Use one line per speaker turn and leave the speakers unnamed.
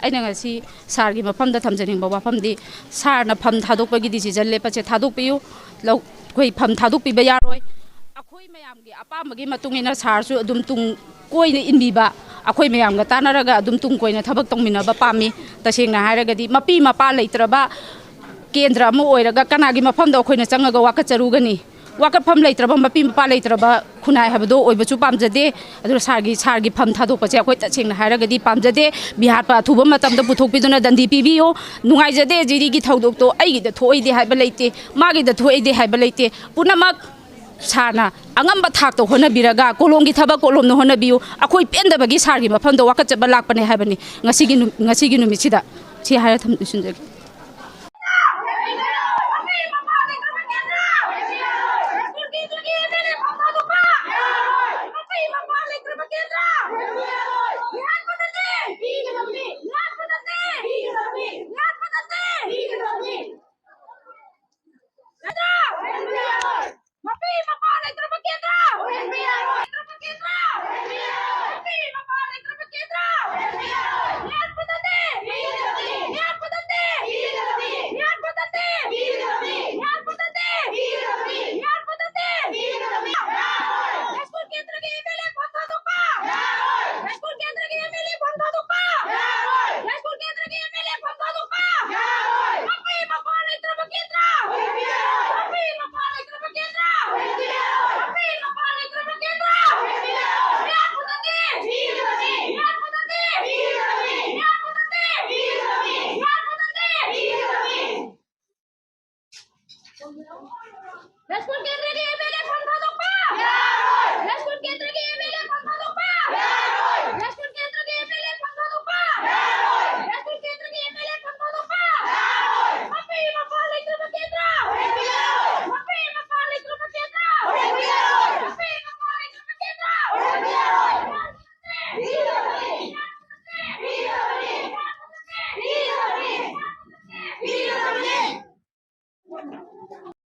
ꯑꯩꯅ ꯉꯁꯤ ꯁꯥꯔꯒꯤ ꯃꯐꯝꯗ ꯊꯝꯖꯅꯤꯡꯕ ꯋꯥꯐꯝꯗꯤ ꯁꯥꯔꯅ ꯐꯝ ꯊꯥꯗꯣꯛꯄꯒꯤ ꯗꯤꯁꯤꯖꯟ ꯂꯦꯞꯄꯁꯦ ꯊꯥꯗꯣꯛꯄꯤꯌꯨ ꯑꯩꯈꯣꯏ ꯐꯝ ꯊꯥꯗꯣꯛꯄꯤꯕ ꯌꯥꯔꯣꯏ ꯑꯩꯈꯣꯏ ꯃꯌꯥꯝꯒꯤ ꯑꯄꯥꯝꯕꯒꯤ ꯃꯇꯨꯡ ꯏꯟꯅ ꯁꯥꯔꯁꯨ ꯑꯗꯨꯝ ꯇꯨꯡ ꯀꯣꯏꯅ ꯏꯟꯕꯤꯕ ꯑꯩꯈꯣꯏ ꯃꯌꯥꯝꯒ ꯇꯥꯟꯅꯔꯒ ꯑꯗꯨꯝ ꯇꯨꯡ ꯀꯣꯏꯅ ꯊꯕꯛ ꯇꯧꯃꯤꯟꯅꯕ ꯄꯥꯝꯃꯤ ꯇꯁꯦꯡꯅ ꯍꯥꯏꯔꯒꯗꯤ ꯃꯄꯤ ꯃꯄꯥ ꯂꯩꯇ꯭ꯔꯕ ꯀꯦꯟꯗ꯭ꯔ ꯑꯃ ꯑꯣꯏꯔꯒ ꯀꯅꯥꯒꯤ ꯃꯐꯝꯗ ꯑꯩꯈꯣꯏꯅ ꯆꯪꯉꯒ ꯋꯥꯀꯠꯆꯔꯨꯒꯅꯤ ꯋꯥꯀꯠꯐꯝ ꯂꯩꯇ꯭ꯔꯕ ꯃꯄꯤ ꯃꯄꯥ ꯂꯩꯇ꯭ꯔꯕ ꯈꯨꯟꯅꯥꯏ ꯍꯥꯏꯕꯗꯣ ꯑꯣꯏꯕꯁꯨ ꯄꯥꯝꯖꯗꯦ ꯑꯗꯨꯅ ꯁꯥꯔꯒꯤ ꯐꯝ ꯊꯥꯗꯣꯛꯄꯁꯦ ꯑꯩꯈꯣꯏ ꯇꯁꯦꯡꯅ ꯍꯥꯏꯔꯒꯗꯤ ꯄꯥꯝꯖꯗꯦ ꯕꯤꯍꯥꯔ ꯑꯊꯨꯕ ꯃꯇꯝꯗ ꯄꯨꯊꯣꯛꯄꯤꯗꯨꯅ ꯗꯟꯗꯤ ꯄꯤꯕꯤꯌꯨ ꯅꯨꯡꯉꯥꯏꯖꯗꯦ ꯖꯤꯔꯤꯒꯤ ꯊꯧꯗꯣꯛꯇꯣ ꯑꯩꯒꯤꯗ ꯊꯣꯛꯏꯗꯦ ꯍꯥꯏꯕ ꯂꯩꯇꯦ ꯃꯥꯒꯤꯗ ꯊꯣꯛꯏꯗꯦ ꯍꯥꯏꯕ ꯂꯩꯇꯦ ꯄꯨꯝꯅꯃꯛ ꯁꯥꯔꯅ ꯑꯉꯝꯕ ꯊꯥꯛꯇ ꯍꯣꯠꯅꯕꯤꯔꯒ ꯀꯣꯂꯣꯝꯒꯤ ꯊꯕꯛ ꯀꯣꯂꯣꯝꯅ ꯍꯣꯠꯅꯕꯤꯌꯨ ꯑꯩꯈꯣꯏ ꯄꯦꯟꯗꯕꯒꯤ ꯁꯥꯔꯒꯤ ꯃꯐꯝꯗ ꯋꯥꯀꯠꯆꯕ ꯂꯥꯛꯄꯅꯦ ꯍꯥꯏꯕꯅꯤ ꯉꯁꯤꯒꯤ ꯅꯨꯃꯤꯠꯁꯤꯗ ꯁꯤ ꯍꯥꯏꯔ ꯊꯝꯖꯒꯦ Yaiskul